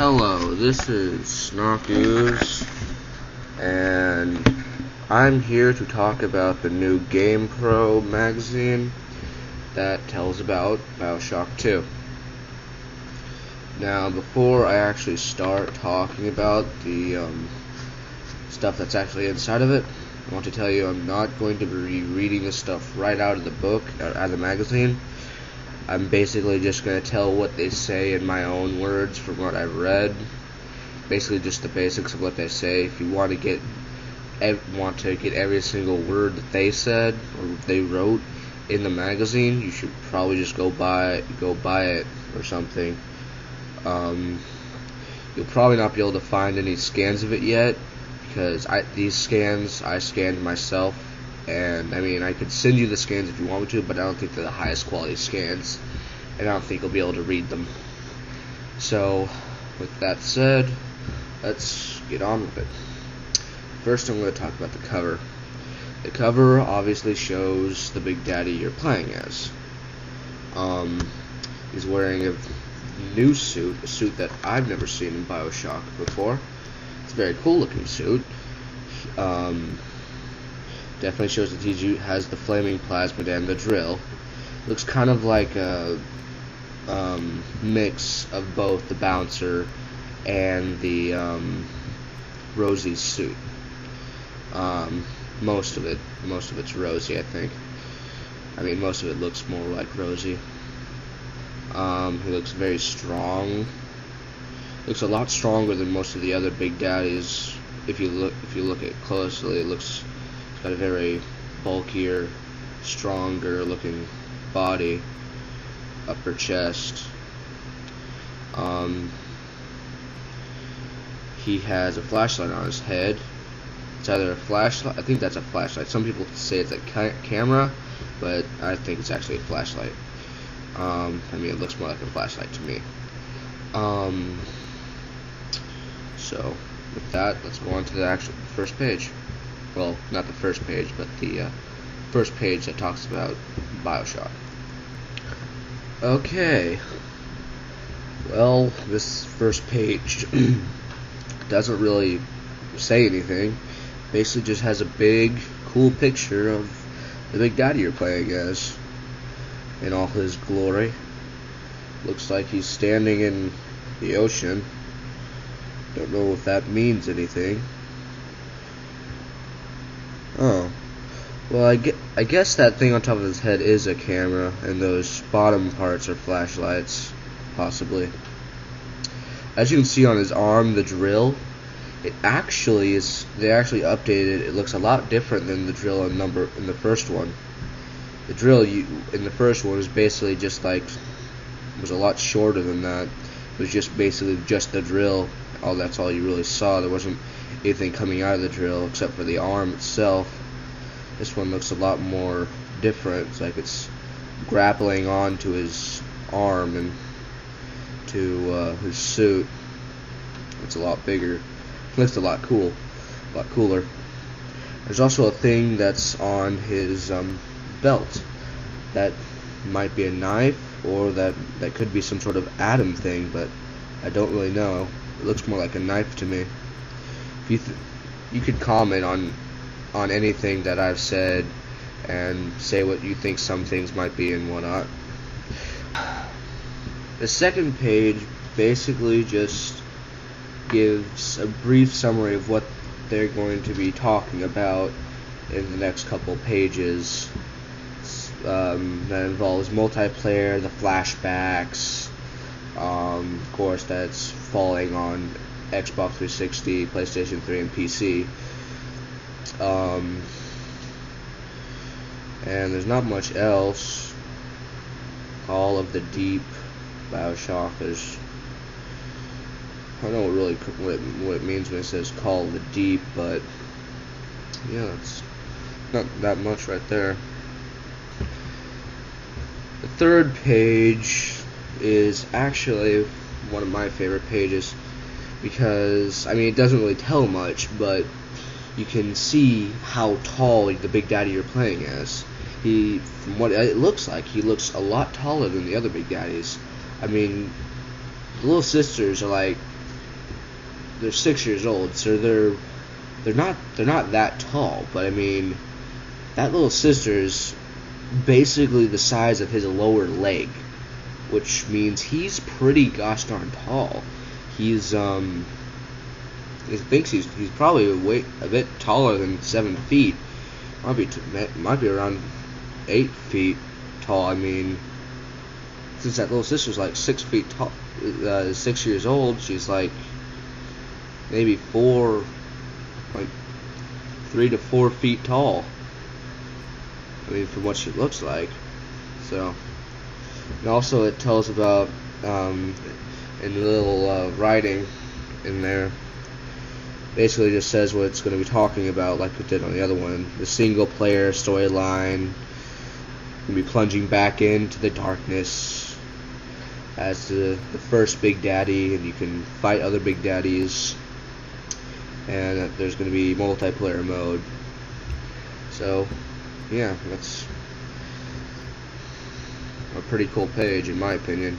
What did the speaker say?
Hello, this is Snarkoos, and I'm here to talk about the new GamePro magazine that tells about Bioshock 2. Now, before I actually start talking about the stuff that's actually inside of it, I want to tell you I'm not going to be reading this stuff right out of the book, out of the magazine. I'm basically just going to tell what they say in my own words from what I've read. Basically just the basics of what they say. If you want to get every single word that they said or they wrote in the magazine, you should probably just go buy it or something. You'll probably not be able to find any scans of it yet, because these scans I scanned myself. And I mean, I could send you the scans if you want me to, but I don't think they're the highest quality scans, and I don't think you'll be able to read them. So, with that said, let's get on with it. First, I'm going to talk about the cover. The cover obviously shows the Big Daddy you're playing as. He's wearing a new suit, a suit that I've never seen in Bioshock before. It's a very cool looking suit. Definitely shows that he has the flaming plasmid and the drill. Looks kind of like a mix of both the bouncer and the Rosie suit. Most of it's Rosie, I think. I mean, most of it looks more like Rosie. He looks very strong. Looks a lot stronger than most of the other Big Daddies. If you look at it closely, it looks got a very bulkier, stronger looking body, upper chest. He has a flashlight on his head. It's either a flashlight, I think that's a flashlight. Some people say it's a camera, but I think it's actually a flashlight. I mean, it looks more like a flashlight to me. So, with that, let's go on to the actual first page. Well, not the first page, but the first page that talks about Bioshock. Okay. Well, this first page doesn't really say anything. Basically just has a big, cool picture of the Big Daddy you're playing as in all his glory. Looks like he's standing in the ocean. Don't know if that means anything. Oh, well, I guess that thing on top of his head is a camera, and those bottom parts are flashlights, possibly. As you can see on his arm, the drill, they actually updated it. It looks a lot different than the drill in the first one. The drill in the first one was basically just was a lot shorter than that. It was just basically just the drill. That's all you really saw. There wasn't anything coming out of the drill except for the arm itself. This one looks a lot more different. It's like it's grappling onto his arm and to his suit. It's a lot bigger. It looks a lot cooler. There's also a thing that's on his belt that might be a knife, or that could be some sort of atom thing, but I don't really know. It looks more like a knife to me. You could comment on anything that I've said and say what you think some things might be and whatnot. The second page basically just gives a brief summary of what they're going to be talking about in the next couple pages. That involves multiplayer, the flashbacks. Of course, that's falling on Xbox 360, PlayStation 3, and PC. And there's not much else. Call of the Deep, Bioshock. I don't know what it means when it says Call of the Deep, but yeah, it's not that much right there. The third page is actually one of my favorite pages, because I mean, it doesn't really tell much, but you can see how tall the Big Daddy you're playing as. From what it looks like, he looks a lot taller than the other Big Daddies. I mean, the little sisters are like they're 6 years old, so they're not that tall. But I mean, that little sister is basically the size of his lower leg, which means he's pretty gosh darn tall. He's he thinks he's probably a bit taller than 7 feet. Might be around 8 feet tall. I mean, since that little sister's like 6 feet tall, 6 years old, she's like maybe 3 to 4 feet tall. I mean, from what she looks like. So, and also it tells about in the little writing in there. Basically, just says what it's going to be talking about, like it did on the other one. The single-player storyline. Going to be plunging back into the darkness as the first Big Daddy, and you can fight other Big Daddies. And there's going to be multiplayer mode. So, yeah, that's a pretty cool page, in my opinion.